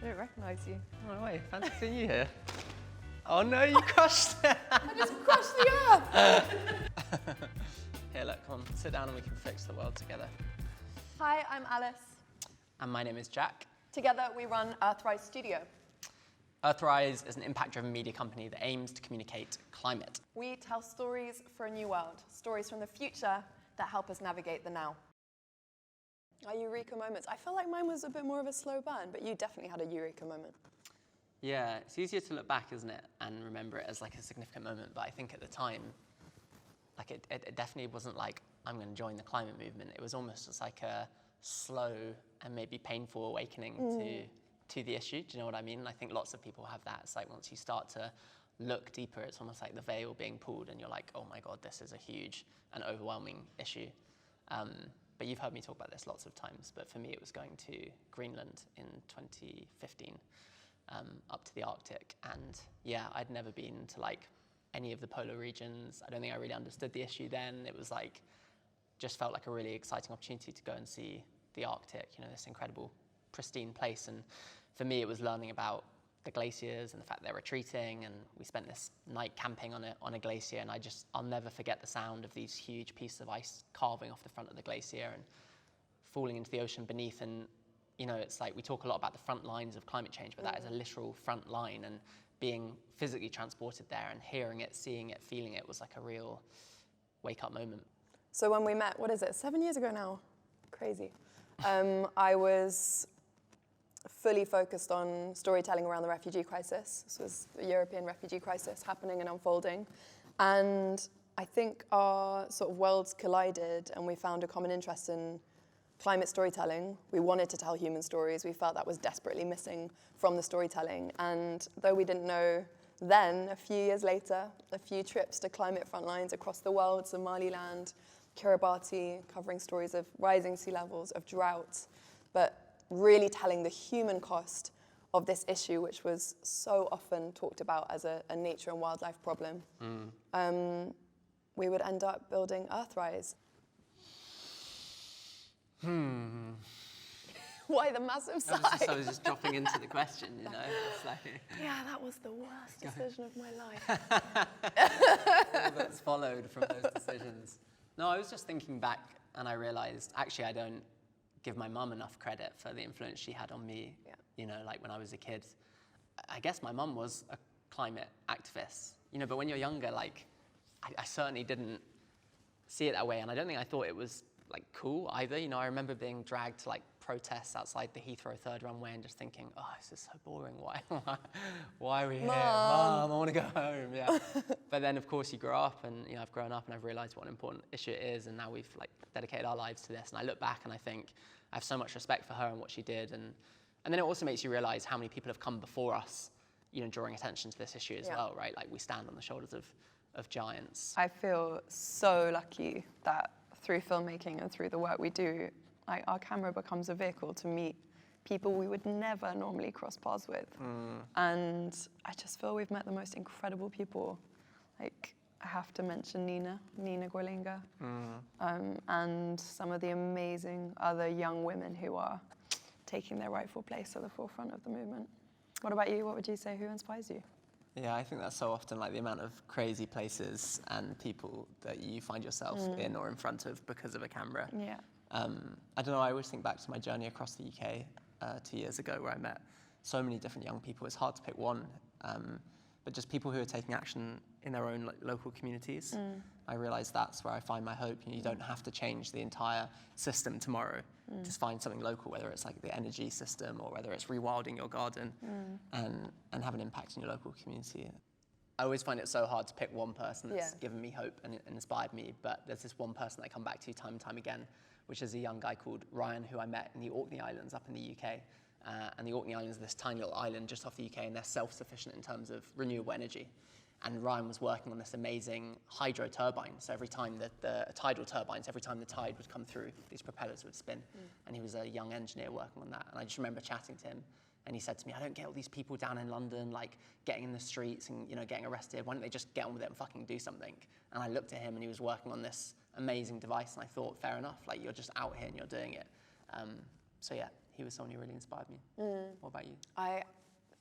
I don't recognise you. Oh, wait, fancy seeing you here. Oh no, you crushed it! I just crushed the earth! Here, look, come on, sit down and we can fix the world together. Hi, I'm Alice. And my name is Jack. Together we run Earthrise Studio. Earthrise is an impact-driven media company that aims to communicate climate. We tell stories for a new world, stories from the future that help us navigate the now. Our Eureka moments. I feel like mine was a bit more of a slow burn, but you definitely had a Eureka moment. Yeah, it's easier to look back, isn't it, and remember it as like a significant moment, but I think at the time, like it definitely wasn't like, I'm going to join the climate movement. It was almost just like a slow and maybe painful awakening to the issue. Do you know what I mean? I think lots of people have that. It's like once you start to look deeper, it's almost like the veil being pulled and you're like, oh my God, this is a huge and overwhelming issue. But you've heard me talk about this lots of times, but for me it was going to Greenland in 2015, up to the Arctic. And yeah, I'd never been to like any of the polar regions. I don't think I really understood the issue then. It was like, just felt like a really exciting opportunity to go and see the Arctic, you know, this incredible, pristine place. And for me, it was learning about the glaciers and the fact they're retreating. And we spent this night camping on a glacier. And I'll never forget the sound of these huge pieces of ice carving off the front of the glacier and falling into the ocean beneath. And, you know, it's like we talk a lot about the front lines of climate change, but that is a literal front line. And being physically transported there and hearing it, seeing it, feeling it was like a real wake-up moment. So when we met, what is it, 7 years ago now? Crazy. I was fully focused on storytelling around the refugee crisis. This was the European refugee crisis happening and unfolding. And I think our sort of worlds collided and we found a common interest in climate storytelling. We wanted to tell human stories. We felt that was desperately missing from the storytelling. And though we didn't know then, a few years later, a few trips to climate frontlines across the world, Somaliland, Kiribati, covering stories of rising sea levels, of drought, but really telling the human cost of this issue, which was so often talked about as a nature and wildlife problem. We would end up building Earthrise. Why the massive sigh? I was just dropping into the question, you know. It's like, yeah, that was the worst decision of my life. all that's followed from those decisions. No, I was just thinking back and I realized, actually, I don't give my mum enough credit for the influence she had on me, you know, like when I was a kid. I guess my mum was a climate activist, you know, but when you're younger, like, I certainly didn't see it that way. And I don't think I thought it was like cool either. You know, I remember being dragged to like protests outside the Heathrow 3rd runway and just thinking, oh, this is so boring. Why are we here? Mom, I want to go home. Yeah. But then, of course, you grow up and, you know, I've grown up and I've realized what an important issue it is. And now we've like dedicated our lives to this. And I look back and I think I have so much respect for her and what she did. And then it also makes you realize how many people have come before us, you know, drawing attention to this issue as well, right? Like we stand on the shoulders of giants. I feel so lucky that through filmmaking and through the work we do, like our camera becomes a vehicle to meet people we would never normally cross paths with. And I just feel we've met the most incredible people. Like, I have to mention Nina Gwalinga, and some of the amazing other young women who are taking their rightful place at the forefront of the movement. What about you? What would you say? Who inspires you? Yeah, I think that's so often like the amount of crazy places and people that you find yourself in or in front of because of a camera. Yeah. I don't know, I always think back to my journey across the UK 2 years ago where I met so many different young people. It's hard to pick one, but just people who are taking action in their own like, local communities. I realised that's where I find my hope. You know, you don't have to change the entire system tomorrow. Just find something local, whether it's like the energy system or whether it's rewilding your garden and have an impact in your local community. I always find it so hard to pick one person that's given me hope and inspired me, but there's this one person that I come back to time and time again, which is a young guy called Ryan, who I met in the Orkney Islands up in the UK. And the Orkney Islands are this tiny little island just off the UK, and they're self-sufficient in terms of renewable energy. And Ryan was working on this amazing hydro turbine. So every time the tidal turbines, every time the tide would come through, these propellers would spin. And he was a young engineer working on that. And I just remember chatting to him. And he said to me, I don't get all these people down in London, like getting in the streets and, you know, getting arrested. Why don't they just get on with it and fucking do something? And I looked at him and he was working on this amazing device. And I thought, fair enough, like you're just out here and you're doing it. So yeah, he was someone who really inspired me. What about you? I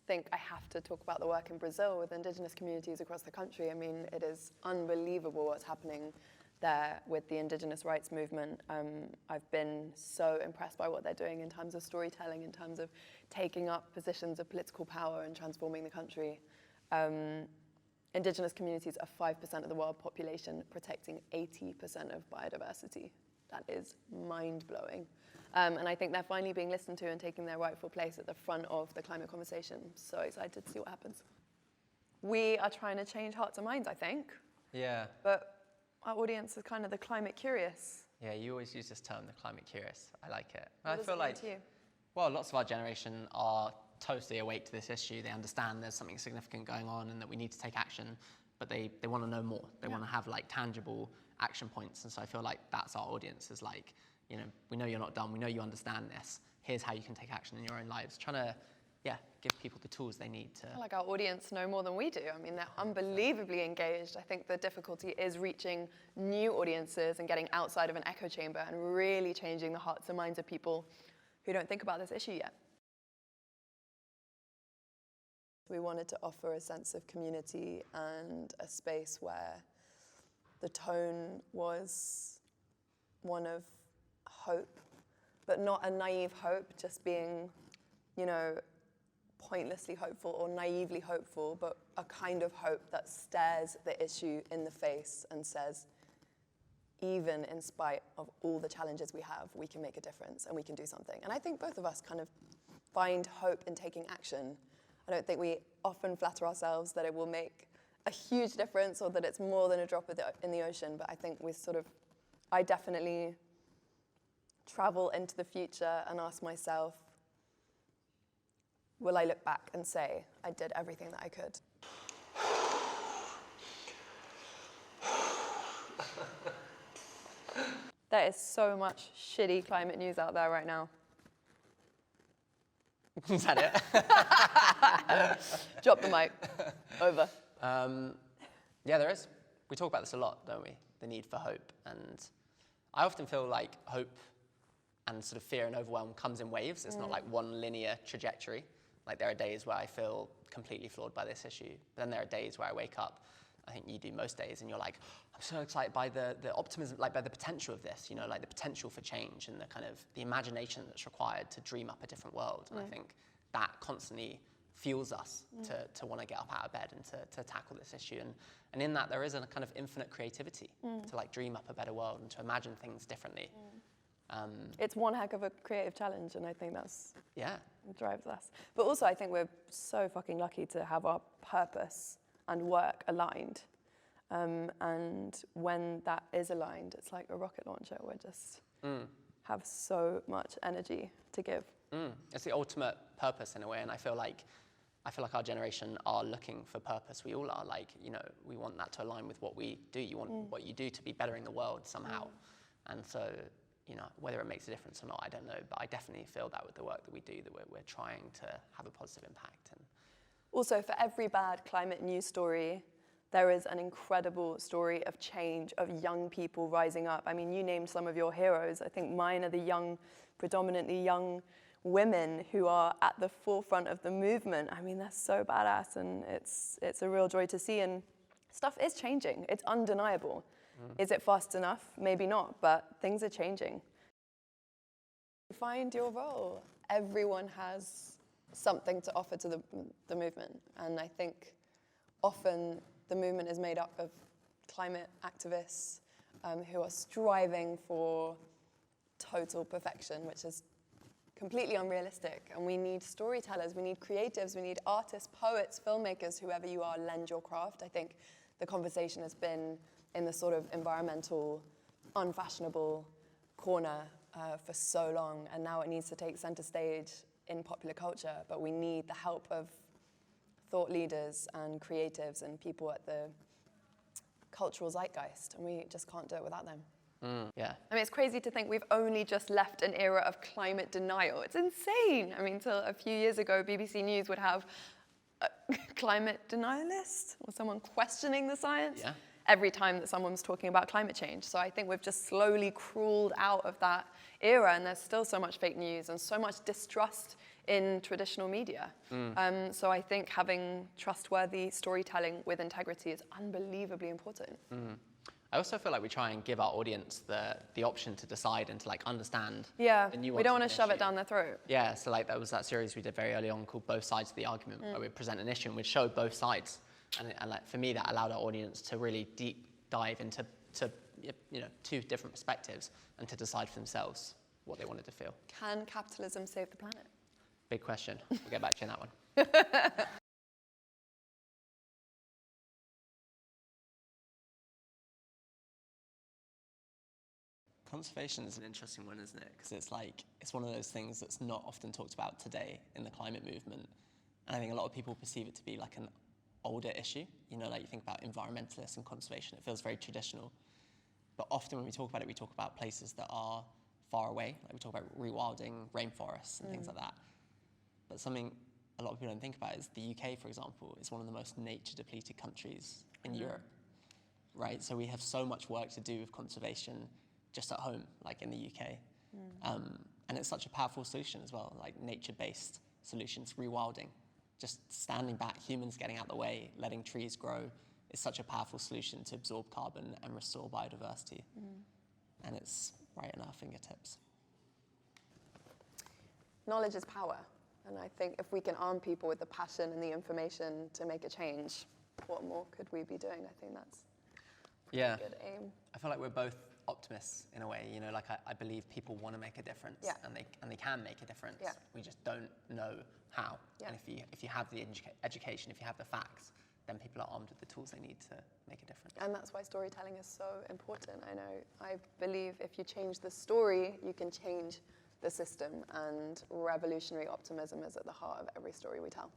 think I have to talk about the work in Brazil with indigenous communities across the country. I mean, it is unbelievable what's happening there with the indigenous rights movement. I've been so impressed by what they're doing in terms of storytelling, in terms of taking up positions of political power and transforming the country. Indigenous communities are 5% of the world population, protecting 80% of biodiversity. That is mind-blowing. And I think they're finally being listened to and taking their rightful place at the front of the climate conversation. So excited to see what happens. We are trying to change hearts and minds, I think. Yeah. But our audience is kind of the climate curious. Yeah, you always use this term, the climate curious. I like it. What does it mean to you? Well, lots of our generation are totally awake to this issue. They understand there's something significant going on and that we need to take action, but they want to know more. They want to have like tangible action points. And so I feel like that's our audience, is like, you know, we know you're not done. We know you understand this. Here's how you can take action in your own lives. Trying to, give people the tools they need to. I feel like our audience know more than we do. I mean, they're unbelievably engaged. I think the difficulty is reaching new audiences and getting outside of an echo chamber and really changing the hearts and minds of people who don't think about this issue yet. We wanted to offer a sense of community and a space where the tone was one of hope, but not a naive hope, just being, you know, pointlessly hopeful or naively hopeful, but a kind of hope that stares the issue in the face and says, even in spite of all the challenges we have, we can make a difference and we can do something. And I think both of us kind of find hope in taking action. I don't think we often flatter ourselves that it will make a huge difference or that it's more than a drop in the ocean, but I think I definitely travel into the future and ask myself, will I look back and say, I did everything that I could? There is so much shitty climate news out there right now. Is that it? Drop the mic. Over. Yeah, there is. We talk about this a lot, don't we? The need for hope. And I often feel like hope and sort of fear and overwhelm comes in waves. It's not like one linear trajectory. Like there are days where I feel completely floored by this issue. But then there are days where I wake up, I think you do most days, and you're like, I'm so excited by the optimism, like by the potential of this, you know, like the potential for change and the kind of the imagination that's required to dream up a different world. And I think that constantly fuels us to want to get up out of bed and to tackle this issue. And in that there is a kind of infinite creativity to like dream up a better world and to imagine things differently. It's one heck of a creative challenge, and I think that's what drives us. But also I think we're so fucking lucky to have our purpose and work aligned. And when that is aligned, it's like a rocket launcher. We're just have so much energy to give. It's the ultimate purpose in a way, and I feel like our generation are looking for purpose. We all are. Like, you know, we want that to align with what we do. You want what you do to be bettering the world somehow. And so, you know, whether it makes a difference or not, I don't know. But I definitely feel that with the work that we do, that we're trying to have a positive impact. And also, for every bad climate news story, there is an incredible story of change, of young people rising up. I mean, you named some of your heroes. I think mine are the young, predominantly young women who are at the forefront of the movement. I mean, they're so badass, and it's a real joy to see. And stuff is changing. It's undeniable. Is it fast enough? Maybe not, but things are changing. Find your role. Everyone has something to offer to the movement. And I think often the movement is made up of climate activists who are striving for total perfection, which is completely unrealistic. And we need storytellers, we need creatives, we need artists, poets, filmmakers, whoever you are, lend your craft. I think the conversation has been in the sort of environmental, unfashionable corner for so long, and now it needs to take center stage in popular culture. But we need the help of thought leaders and creatives and people at the cultural zeitgeist, and we just can't do it without them. Yeah. I mean, it's crazy to think we've only just left an era of climate denial. It's insane. I mean, till a few years ago, BBC News would have a climate denialist or someone questioning the science. Yeah. every time that someone's talking about climate change. So I think we've just slowly crawled out of that era, and there's still so much fake news and so much distrust in traditional media. So I think having trustworthy storytelling with integrity is unbelievably important. I also feel like we try and give our audience the option to decide and to like understand Yeah, the nuance. we don't want of to an shove it issue. down their throat. Yeah, so like that was that series we did very early on called Both Sides of the Argument, where we'd present an issue and we'd show both sides. And like for me, that allowed our audience to really deep dive into two different perspectives and to decide for themselves what they wanted to feel. Can capitalism save the planet? Big question. We'll get back to you on that one. Conservation is an interesting one, isn't it? Because it's one of those things that's not often talked about today in the climate movement. And I think a lot of people perceive it to be like an older issue. Like you think about environmentalists and conservation, it feels very traditional. But often when we talk about it, we talk about places that are far away. Like we talk about rewilding rainforests and things like that. But something a lot of people don't think about is the UK, for example, is one of the most nature-depleted countries in Europe, right? So we have so much work to do with conservation just at home, like in the UK. And it's such a powerful solution as well, like nature-based solutions, rewilding. Just standing back, humans getting out of the way, letting trees grow is such a powerful solution to absorb carbon and restore biodiversity. And it's right in our fingertips. Knowledge is power. And I think if we can arm people with the passion and the information to make a change, what more could we be doing? I think that's a good aim. I feel like we're both optimists in a way. Like I believe people want to make a difference, and they can make a difference. Yeah. We just don't know how. Yeah. And if you have the education, if you have the facts, then people are armed with the tools they need to make a difference. And that's why storytelling is so important. I believe if you change the story, you can change the system, and revolutionary optimism is at the heart of every story we tell.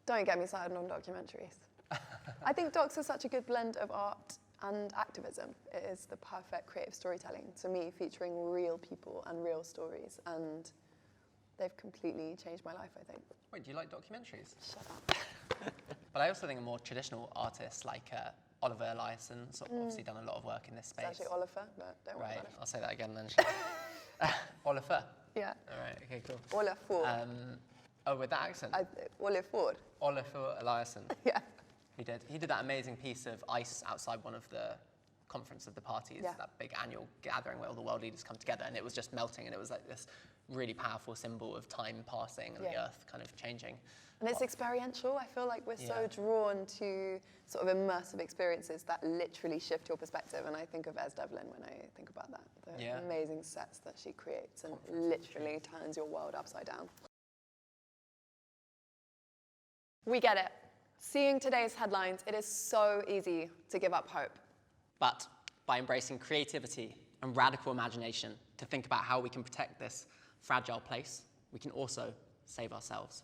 Don't get me started on documentaries. I think docs are such a good blend of art and activism. It is the perfect creative storytelling, to me, featuring real people and real stories, and they've completely changed my life, I think. Wait, do you like documentaries? Shut up. But I also think a more traditional artists like Oliver Eliasson, obviously done a lot of work in this space. It's actually Oliver, but don't worry Right, about it. I'll say that again then. Oliver. Yeah. All right, okay, cool. Oliver. With that accent? Oliver. Oliver Eliasson. Yeah. He did that amazing piece of ice outside one of the conference of the parties, that big annual gathering where all the world leaders come together, and it was just melting, and it was like this really powerful symbol of time passing and the earth kind of changing. And it's experiential. I feel like we're so drawn to sort of immersive experiences that literally shift your perspective, and I think of Ez Devlin when I think about that. The amazing sets that she creates and literally turns your world upside down. We get it. Seeing today's headlines, it is so easy to give up hope. But by embracing creativity and radical imagination to think about how we can protect this fragile place, we can also save ourselves.